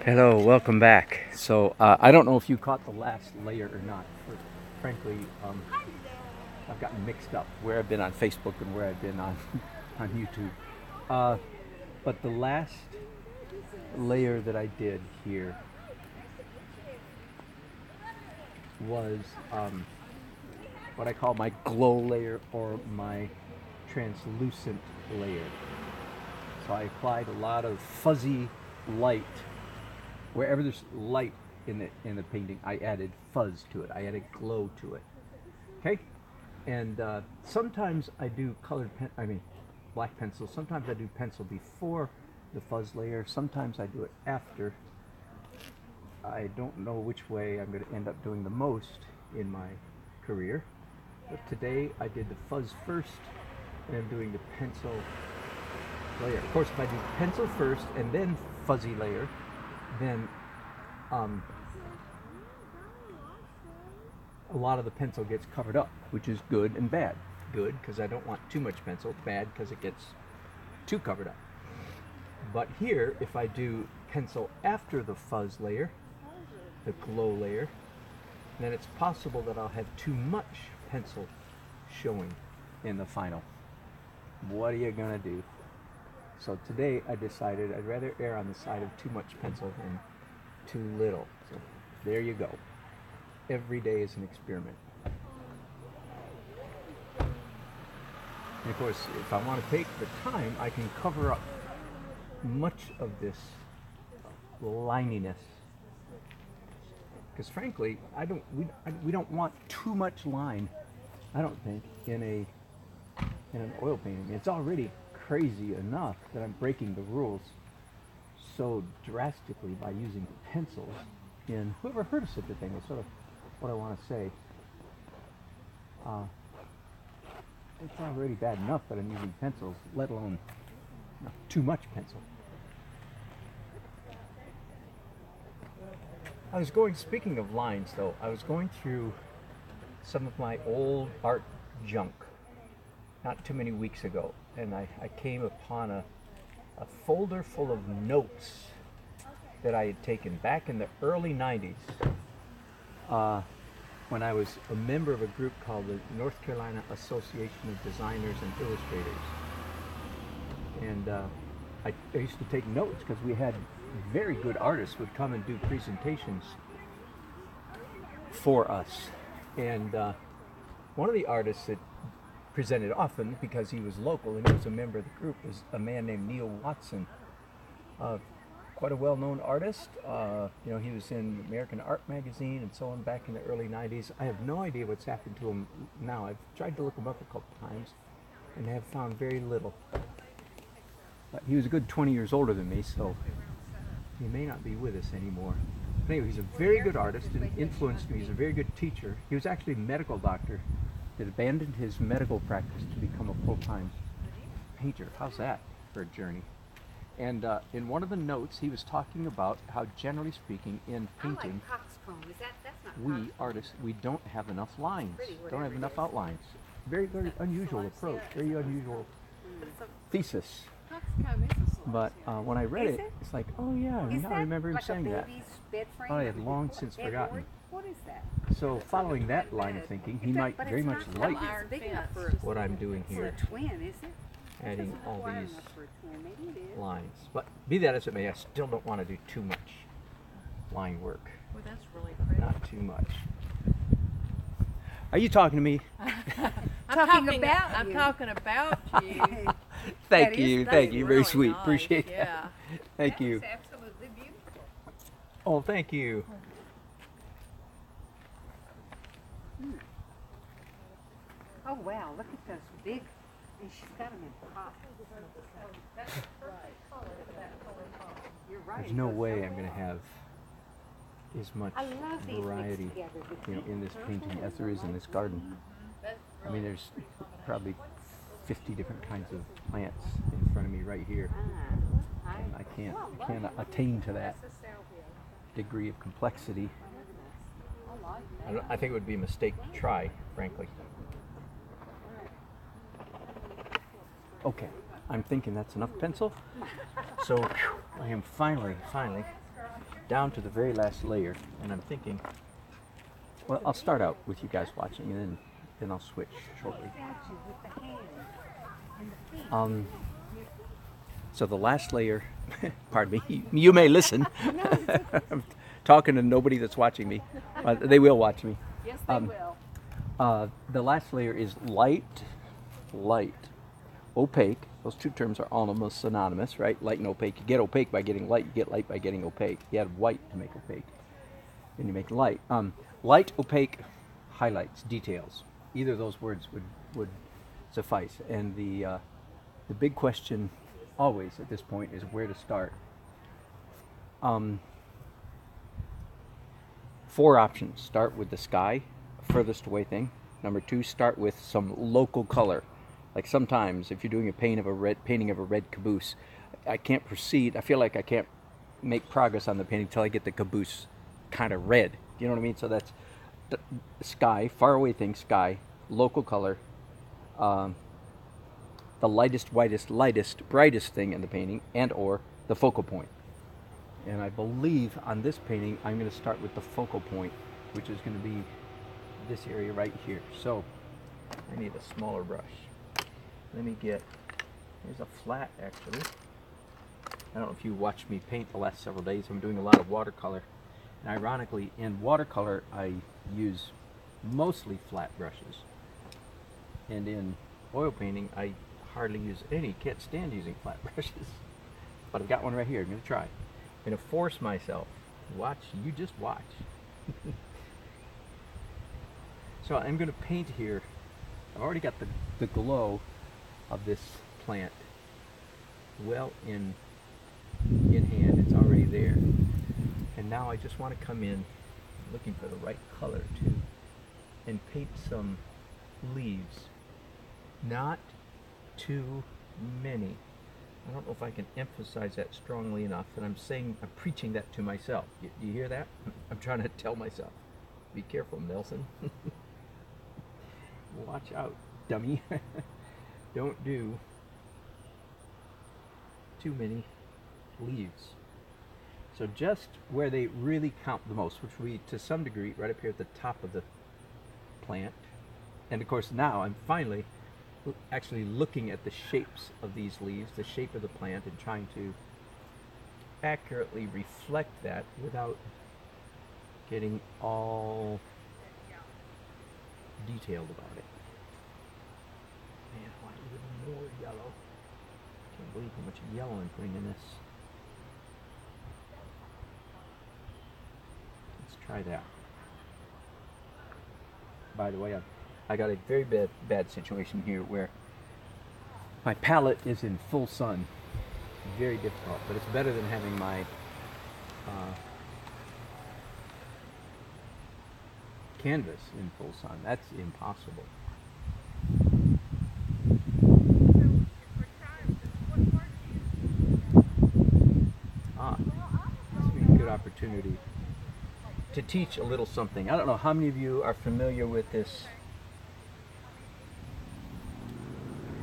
Hello, welcome back. So I don't know if you caught the last layer or not. Frankly, I've gotten mixed up where I've been on Facebook and where I've been on on YouTube. But the last layer that I did here was what I call my glow layer or my translucent layer. So I applied a lot of fuzzy light. Wherever there's light in the painting, I added fuzz to it. I added glow to it. Okay, and sometimes I do black pencil. Sometimes I do pencil before the fuzz layer. Sometimes I do it after. I don't know which way I'm going to end up doing the most in my career. But today I did the fuzz first, and I'm doing the pencil layer. Of course, if I do pencil first and then fuzzy layer, then a lot of the pencil gets covered up, which is good and bad. Good because I don't want too much pencil, bad because it gets too covered up. But here, if I do pencil after the fuzz layer, the glow layer, then it's possible that I'll have too much pencil showing in the final. What are you gonna do? So today I decided I'd rather err on the side of too much pencil than too little. So there you go. Every day is an experiment. And of course, if I want to take the time, I can cover up much of this lininess. Because frankly, we don't want too much line, I don't think, in an oil painting. It's already crazy enough that I'm breaking the rules so drastically by using pencils. And whoever heard of such a thing is sort of what I want to say. It's already bad enough that I'm using pencils, let alone too much pencil. Speaking of lines though, I was going through some of my old art junk not too many weeks ago, and I came upon a folder full of notes that I had taken back in the early 90s when I was a member of a group called the North Carolina Association of Designers and Illustrators. And I used to take notes because we had very good artists would come and do presentations for us. And one of the artists that presented often because he was local and he was a member of the group was a man named Neil Watson, quite a well-known artist. He was in American Art Magazine and so on back in the early 90s. I have no idea what's happened to him now. I've tried to look him up a couple times and have found very little. But he was a good 20 years older than me, so he may not be with us anymore. But anyway, he's a very good artist and influenced me. He's a very good teacher. He was actually a medical doctor that abandoned his medical practice to become a full-time painter. How's that for a journey? And in one of the notes, he was talking about how, generally speaking, in painting, we artists, we don't have enough lines, don't have enough outlines. Very, very unusual approach, very unusual thesis. But when I read it, it's like, oh yeah, now I remember him saying that. I had long since forgotten. What is that? So following that line of thinking, he might very much like what I'm doing here, adding all these lines. But be that as it may, I still don't want to do too much line work. Well, that's really pretty. Not too much. Are you talking to me? I'm talking about you. Thank you. Very really sweet. nice. Appreciate Yeah. that. Thank you. That's absolutely beautiful. Oh, thank you. Oh wow, look at those big, and she's got them in pots. You're right. There's no way I'm going to have as much I love these variety, mixed together with in this painting as there is in this garden. I mean, there's probably 50 different kinds of plants in front of me right here, and I can't attain to that degree of complexity. I think it would be a mistake to try, frankly. Okay, I'm thinking that's enough pencil. So I am finally down to the very last layer, and I'm thinking, well, I'll start out with you guys watching, and then I'll switch shortly. So the last layer, pardon me, you may listen. I'm talking to nobody that's watching me. They will watch me. Yes, they will. The last layer is light, opaque. Those two terms are almost synonymous, right? Light and opaque. You get opaque by getting light. You get light by getting opaque. You add white to make opaque, and you make light. Light, opaque, highlights, details. Either of those words would suffice. And the big question always at this point is where to start. 4 options. Start with the sky, furthest away thing. Number 2, start with some local color. Like sometimes if you're doing a painting of a red caboose, I can't proceed. I feel like I can't make progress on the painting until I get the caboose kind of red. You know what I mean? So that's the sky, far away thing, sky, local color, the lightest, lightest, brightest thing in the painting, and or the focal point. And I believe on this painting, I'm going to start with the focal point, which is going to be this area right here. So I need a smaller brush. Let me get, here's a flat actually. I don't know if you watched me paint the last several days. I'm doing a lot of watercolor. And ironically, in watercolor, I use mostly flat brushes. And in oil painting, I hardly use any. Can't stand using flat brushes. But I've got one right here. I'm going to try. I'm going to force myself. Watch. You just watch. So I'm going to paint here. I've already got the glow of this plant well in hand. It's already there. And now I just want to come in looking for the right color too and paint some leaves. Not too many. I don't know if I can emphasize that strongly enough, and I'm preaching that to myself. You hear that? I'm trying to tell myself. Be careful, Nelson. Watch out, dummy. Don't do too many leaves. So just where they really count the most, which we, to some degree, right up here at the top of the plant. And of course now I'm finally actually looking at the shapes of these leaves, the shape of the plant, and trying to accurately reflect that without getting all detailed about it. Man, I want even more yellow. Can't believe how much yellow I'm putting in this. Let's try that. By the way, I got a very bad situation here where my palette is in full sun. Very difficult, but it's better than having my canvas in full sun. That's impossible. This would be a good opportunity to teach a little something. I don't know how many of you are familiar with this,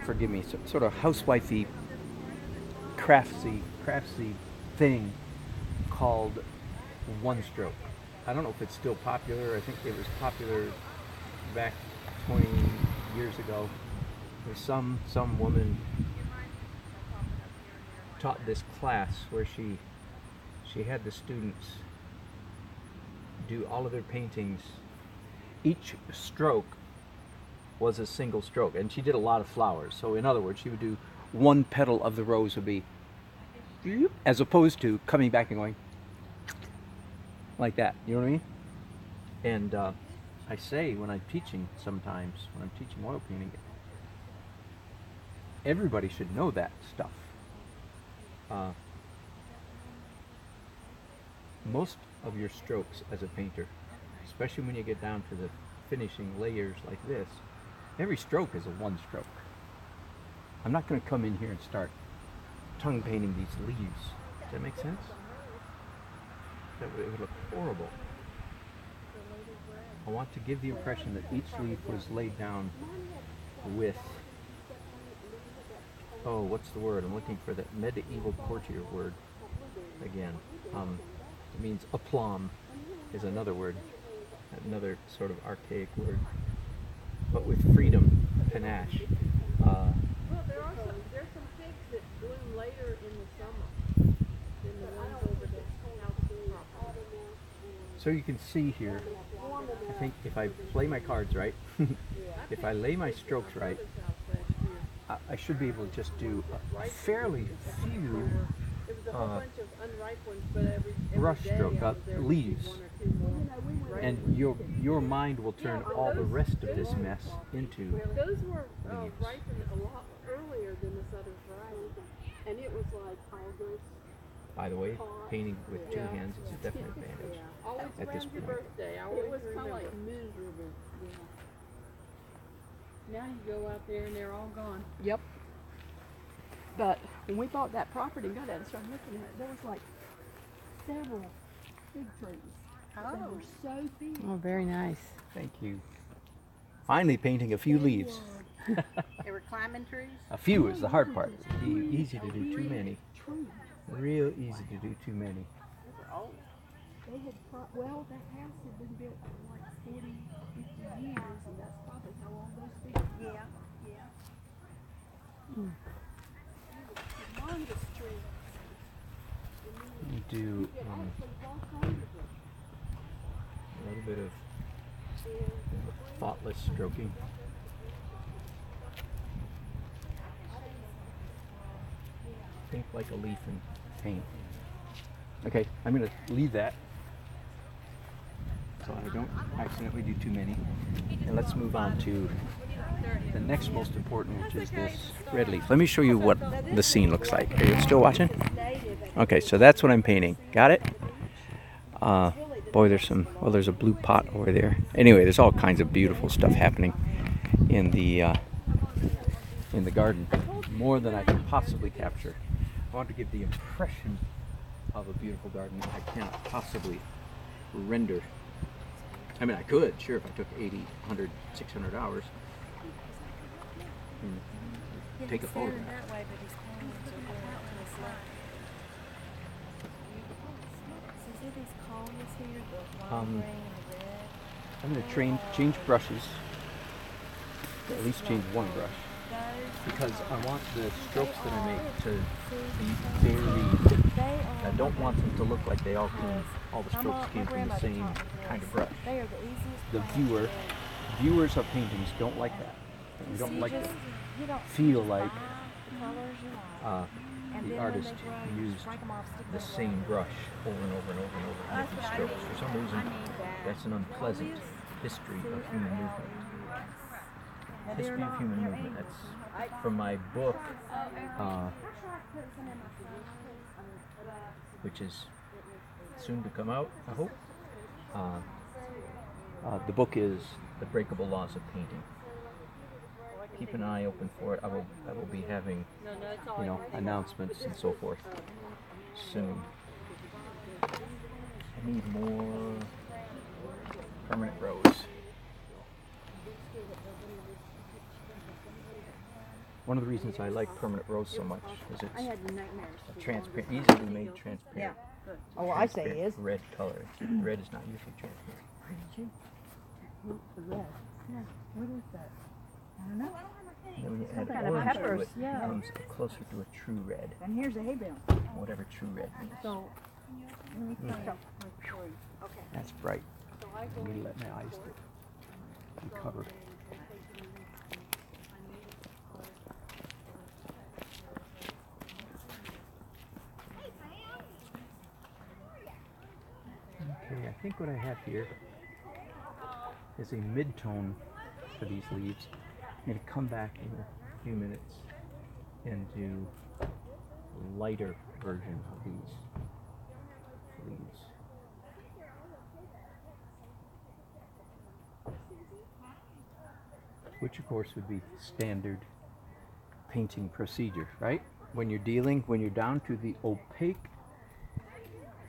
forgive me, sort of housewifey, craftsy thing called one stroke. I don't know if it's still popular. I think it was popular back 20 years ago. There's some woman taught this class where she had the students do all of their paintings. Each stroke was a single stroke, and she did a lot of flowers. So in other words, she would do one petal of the rose would be, as opposed to coming back and going like that. You know what I mean? And I say when I'm teaching, sometimes when I'm teaching oil painting, everybody should know that stuff. Most of your strokes as a painter, especially when you get down to the finishing layers like this, every stroke is a one stroke. I'm not going to come in here and start tongue painting these leaves. Does that make sense? It would look horrible. I want to give the impression that each leaf was laid down with, oh, what's the word? I'm looking for that medieval courtier word again. It means aplomb is another word, another sort of archaic word, but with freedom, panache. Well, there's some figs that bloom later in the summer than the ones over the house property. So you can see here, I think if I play my cards right, if I lay my strokes right, I should be able to just do a fairly few There was a whole bunch of unripe ones, but every brush day stroke I up was there with leaves, one or two more. and your mind will turn all the rest of this mess into Those were leaves. ripened a lot earlier than the southern variety, and it was like August. By the way, painting with two Yeah. hands is a definite advantage Always at this around your point. birthday. I always remember. Like miserable. Now you go out there and they're all gone. Yep. But when we bought that property and got out and started looking at it, there was like several fig trees. They were so big. Oh, very nice. Thank you. Finally painting a few leaves. They were climbing trees? A few is the hard part. It'd be easy to do too many. Trees. Real easy to do too many. They had, well, that house had been built for like 40, 50 years, and that's probably how long those fig trees. Humongous trees. You do a little bit of thoughtless stroking. Think like a leaf in paint. Okay, I'm going to leave that so I don't accidentally do too many. And let's move on to the next most important, which is this red leaf. Let me show you what the scene looks like. Are you still watching? Okay, so that's what I'm painting. Got it? Boy, there's a blue pot over there. Anyway, there's all kinds of beautiful stuff happening in the garden. More than I can possibly capture. I want to give the impression of a beautiful garden I cannot possibly render. I mean, I could, sure, if I took 80, 100, 600 hours. Take a photo. I'm going to change brushes, at least change one brush, because I want the strokes that I make to be varied. I don't want them to look like all the strokes came from the same kind of brush. The viewers of paintings don't like that. We don't like to feel like the artist used the same brush over and over and over and over in different strokes. For some reason, that's an unpleasant history of human movement. History of human movement. That's from my book, which is soon to come out, I hope. The book is The Breakable Laws of Painting. Keep an eye open for it. I will be having, announcements and so forth soon. I need more permanent rose. One of the reasons I like permanent rose so much is it's a transparent, easily made transparent. Oh, well, I say it is. Red color. Red is not usually transparent. The red. Yeah. What is that? I don't know. And then when you add kind of orange to peppers, it, yeah. it becomes closer to a true red, And here's a hay bale. whatever true red means. So, let me try it. Okay. That's bright. I need to let my eyes recover. Okay, I think what I have here is a mid-tone for these leaves. I'm going to come back in a few minutes and do a lighter version of these leaves. Which of course would be standard painting procedure, right? When you're down to the opaque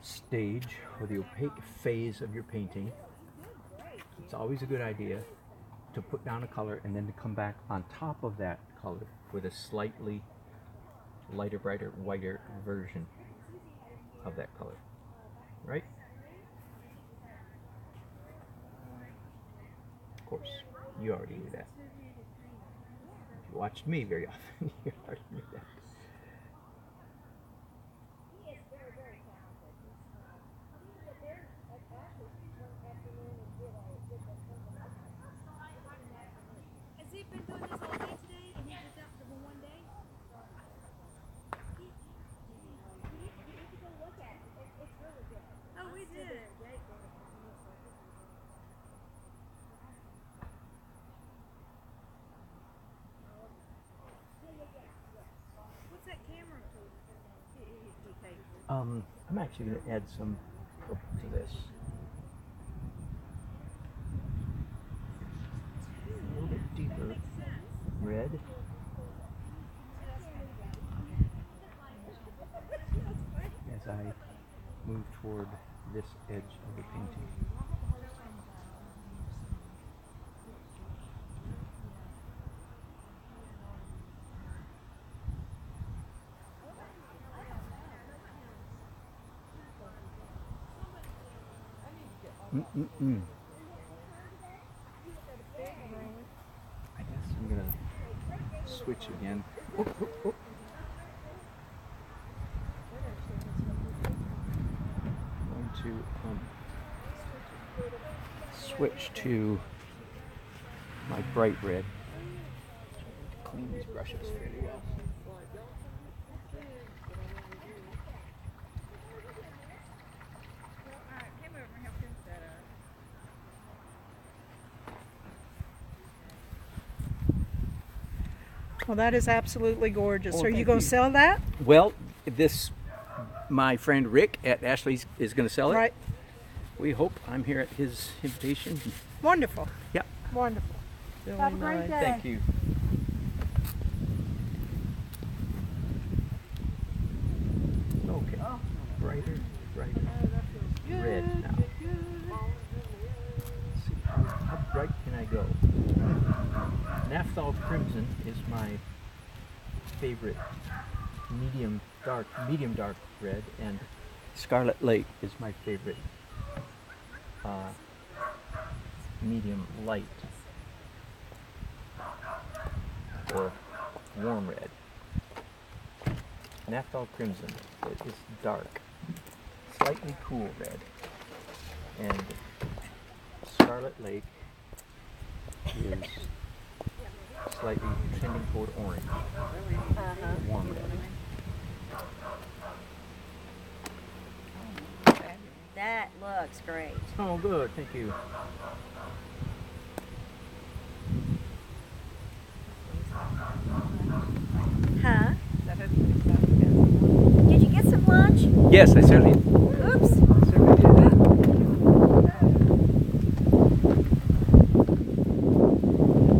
stage or the opaque phase of your painting, it's always a good idea to put down a color and then to come back on top of that color with a slightly lighter, brighter, whiter version of that color. right? Of course, you already knew that. If you watched me very often, you already knew that. Has he been doing this all day today and he just out for one day? Oh, we did. What's that camera for? He takes. I'm actually going to add some purple to this. A little bit deeper red. As I move toward this edge of the painting. I guess I'm gonna switch again. Oh, oh, oh. I'm going to switch to my bright red. Clean these brushes fairly well. Well, that is absolutely gorgeous. Oh, Are you thank going you. to sell that? Well, my friend Rick at Ashley's is going to sell it. Right. We hope. I'm here at his invitation. Wonderful. Yeah. Wonderful. Have a great day. Thank you. Okay. Brighter, brighter. Red now. Let's see, how bright can I go? Naphthol Crimson is my favorite medium dark red, and Scarlet Lake is my favorite medium light or warm red. Naphthol Crimson is dark, slightly cool red, and Scarlet Lake is slightly trending toward orange, warm red. That looks great. Oh, good, thank you. Huh? Did you get some lunch? Yes, I certainly Oops. did.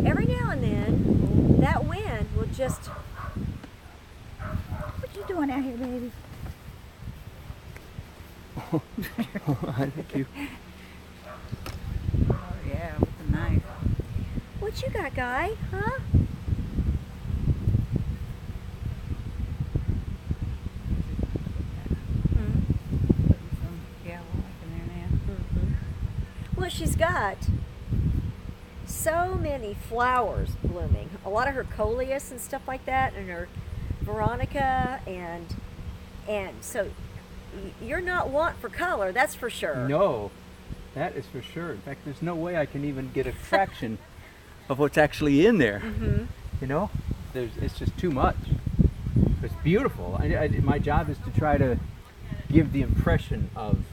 Every now and then, that wind will just. What you doing out here, baby? Thank you. Oh yeah, with a knife. What you got, guy? Huh? Putting some yellow in there now. Well, she's got so many flowers blooming. A lot of her coleus and stuff like that, and her veronica, and so you're not want for color, that's for sure. No, that is for sure. In fact, there's no way I can even get a fraction of what's actually in there. You know, it's just too much. It's beautiful. My job is to try to give the impression of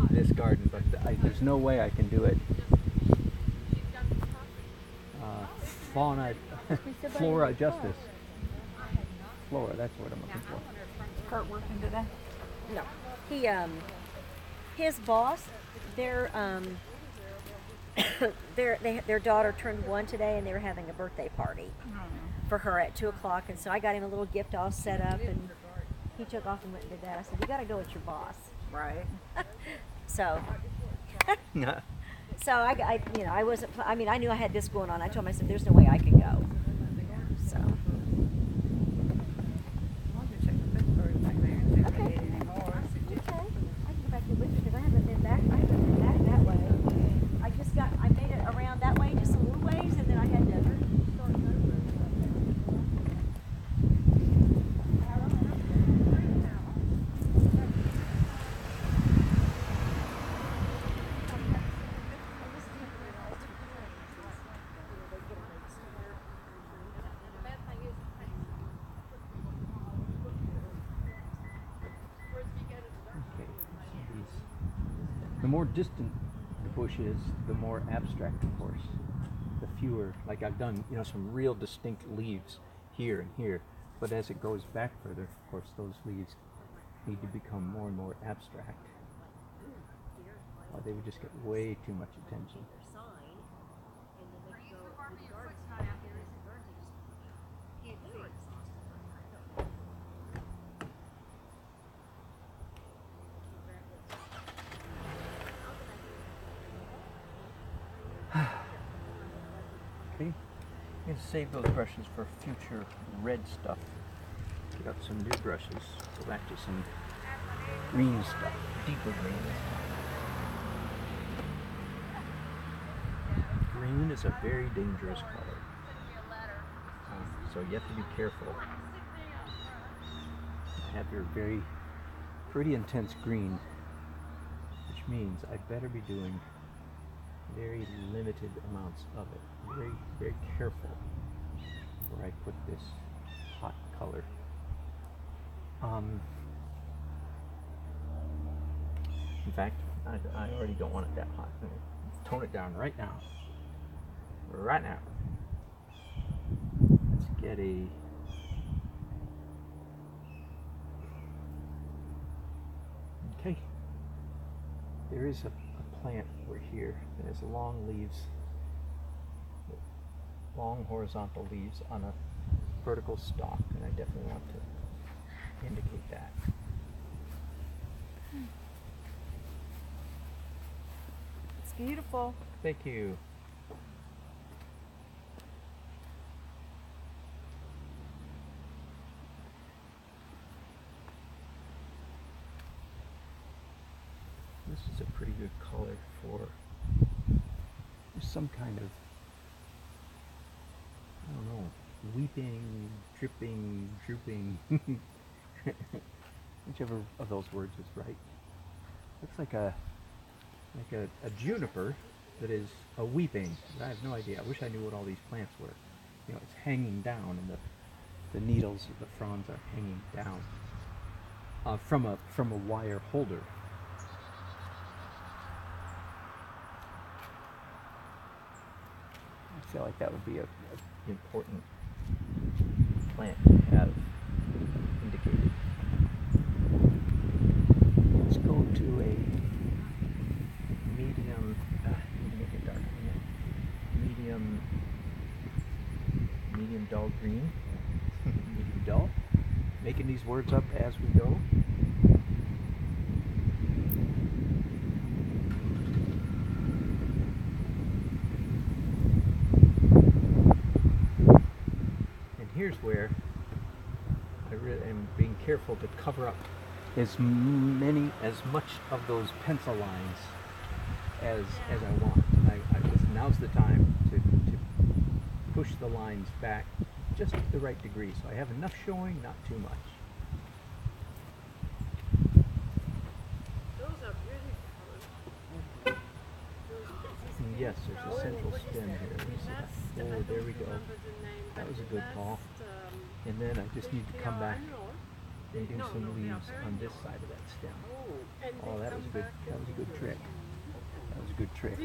this garden, but there's no way I can do it. Flora justice. Flora, that's what I'm looking for. Kurt working today? No, he his boss, their daughter turned 1 today, and they were having a birthday party for her at 2:00, and so I got him a little gift all set up, and he took off and went and did that. I said, "You got to go with your boss." Right. So, so I wasn't. I mean, I knew I had this going on. I told him, I said, "There's no way I can go." So. I'll go check the Pittsburgh back there and see if Okay. I need any more. Okay, I can go back there with The more distant the bush is, the more abstract, of course. The fewer, like I've done, some real distinct leaves here and here. But as it goes back further, of course, those leaves need to become more and more abstract. Or they would just get way too much attention. Okay, I'm going to save those brushes for future red stuff. Get out some new brushes, go back to some green stuff, deeper green. Green is a very dangerous color, so you have to be careful. I have your pretty intense green, which means I better be doing very limited amounts of it. Very, very careful where I put this hot color. In fact, I already don't want it that hot. I'm going to tone it down right now. Right now. Let's get a... Okay. There is a plant over here that has long leaves, long horizontal leaves on a vertical stalk, and I definitely want to indicate that. It's beautiful. Thank you. This is a pretty good color for some kind of, I don't know, weeping, dripping, drooping, whichever of those words is right. Looks like a juniper that is a weeping. I have no idea. I wish I knew what all these plants were. It's hanging down, and the needles of the fronds are hanging down from a wire holder. I feel like that would be an important plant to have indicated. Let's go to a medium, make it dark, medium dull green, medium dull. Making these words up as we go. Here's where I really am being careful to cover up as much of those pencil lines as I want. Now's the time to push the lines back just to the right degree, so I have enough showing, not too much. Those are really fun. Yes, there's a central stem here. Let me see that. Oh, there we go. That was a good call. And then I just need to come back and do some leaves on this side of that stem. Oh, that was a good trick. That was a good trick.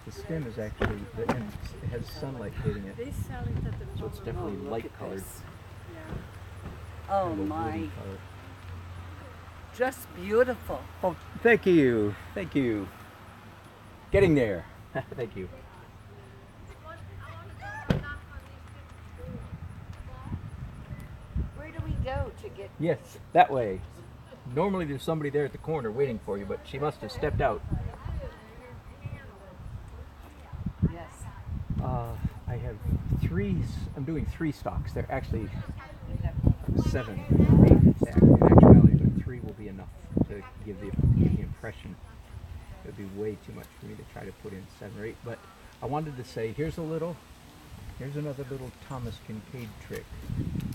The stem is actually, it has sunlight hitting it, so it's definitely light colored. Oh my, just beautiful. Oh, thank you. Thank you. Getting there. Thank you. Where do we go to get? Yes, that way. Normally there's somebody there at the corner waiting for you, but she must have stepped out. Yes. I have I'm doing 3 stocks. They're actually 7, 8 actually, but 3 will be enough to give the impression. It would be way too much for me to try to put in 7 or 8, but I wanted to say, here's another little Thomas Kincaid trick.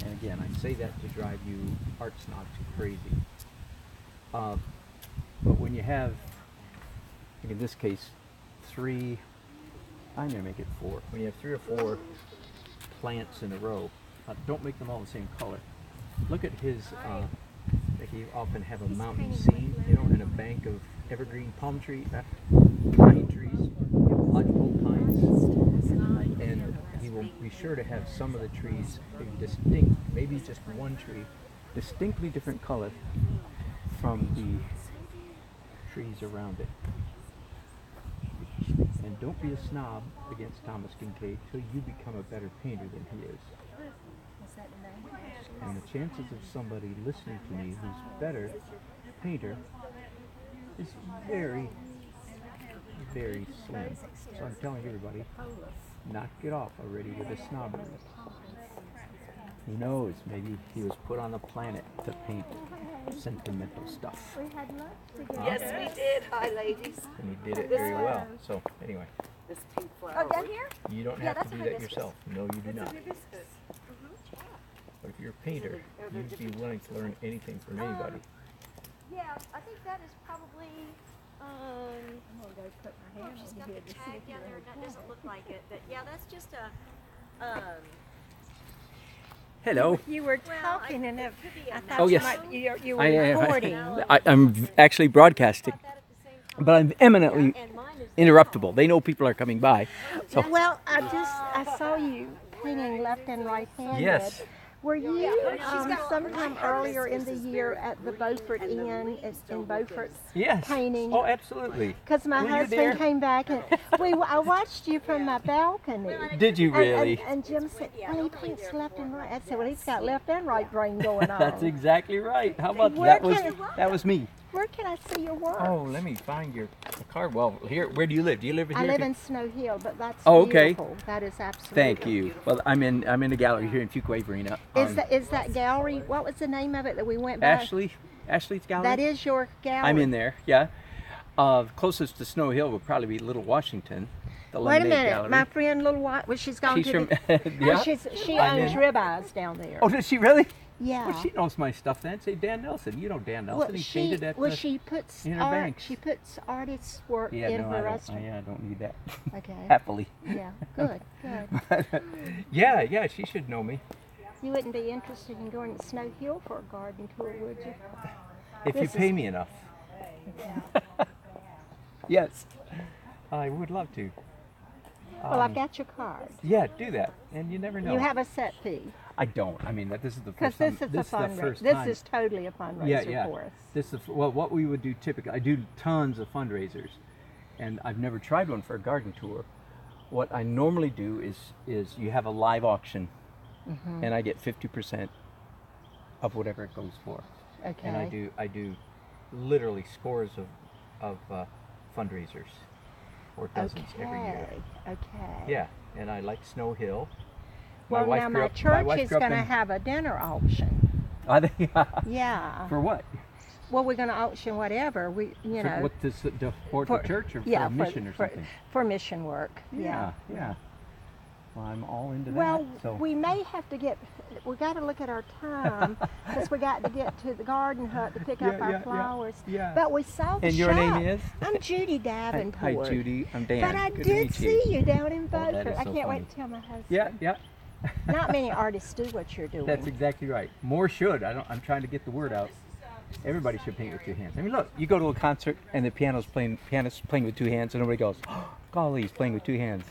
And again, I say that to drive you art snobs crazy. But when you have, in this case, 3, I'm going to make it 4. When you have 3 or 4 plants in a row, don't make them all the same color. Look at his you often have a mountain scene, you know, and a bank of evergreen palm tree, pine trees, lodgepole pines, and he will be sure to have some of the trees a distinct, maybe just one tree, distinctly different color from the trees around it. And don't be a snob against Thomas Kincaid till you become a better painter than he is. And the chances of somebody listening to me who's better painter is very, very slim. So I'm telling everybody, knock it off already with the snobbery. Who knows, maybe he was put on the planet to paint sentimental stuff. Yes, we did. Hi, ladies. And he did it very well. So anyway, This pink flower. Oh, down here? you don't Yeah, have to that's do a that hibiscus. yourself. No, you do not. But if you're a painter, you'd be willing to learn anything from anybody. Yeah, I think that is probably, she's got the tag down there, and that doesn't look like it, but yeah, that's just a, Hello. You were well, talking and it could be a Oh, yes. you were I am. recording. I'm actually broadcasting, about that at the same time. but I'm eminently And mine is interruptible. They know people are coming by. So Well, I saw you painting left and right handed. yes, Were you she's got sometime earlier in the year at the Beaufort Inn in Beaufort yes. painting? Oh, absolutely. Because my Were you there? husband came back and I watched you from my balcony. Did you really? And Jim said, well, he paints left and right. I said, well, he's got left and right brain going on. That's exactly right. How about Where that? That was me. Where can I see your work? Oh, let me find your card. Well, here. Where do you live? Do you live here? I live in Snow Hill, but that's Oh, okay. beautiful. That is absolutely. Thank you. Well, I'm in a gallery here in Fuquay Arena. Is that gallery? What was the name of it that we went by? Ashley's gallery. That is your gallery. I'm in there. Yeah. Closest to Snow Hill would probably be Little Washington. The Wait a Lemonade minute, Gallery. my friend Little White. Well, she's gone She's to from. the. Yeah. She I'm owns in- ribeyes down there. Oh, does she really? yeah. Well, she knows my stuff then. Say Dan Nelson. You know Dan Nelson. He painted at the she puts in her art. banks. She puts artists' work Yeah, in no, her I restaurant. don't need that. Okay. Happily. Yeah. Good. Good. Yeah, she should know me. You wouldn't be interested in going to Snow Hill for a garden tour, would you? If you This pay is- me enough. Yes. I would love to. Well, I've got your card. Yeah, do that. And you never know. You have a set fee I don't. I mean, this is the because first time. this is this a is the fundraiser. first This time. is totally a fundraiser yeah. for us. This is well, what we would do typically. I do tons of fundraisers, and I've never tried one for a garden tour. What I normally do is you have a live auction, and I get 50% of whatever it goes for. Okay. And I do literally scores of fundraisers, or dozens every year. Okay. Yeah, and I like Snow Hill. Well, now my church is going to have a dinner auction. Are they? Yeah. For what? Well, we're going to auction whatever we, you know. What to support the church or yeah, for a mission or something? For mission work. Yeah. Well, I'm all into Well, that. So. we may have to we got to look at our time because we got to get to the garden hut to pick up our flowers. Yeah. But we saw the And your name shop. is? I'm Judy Hi, Davenport. Judy. I'm Dan. But I Good to did meet see you. you down in that Beaufort. is I so can't funny. wait to tell my husband. Yeah. Not many artists do what you're doing. That's exactly right. More should. I'm trying to get the word out. Everybody should paint with two hands. I mean, look, you go to a concert and the pianist playing with two hands, and nobody goes, oh, golly, he's playing with two hands.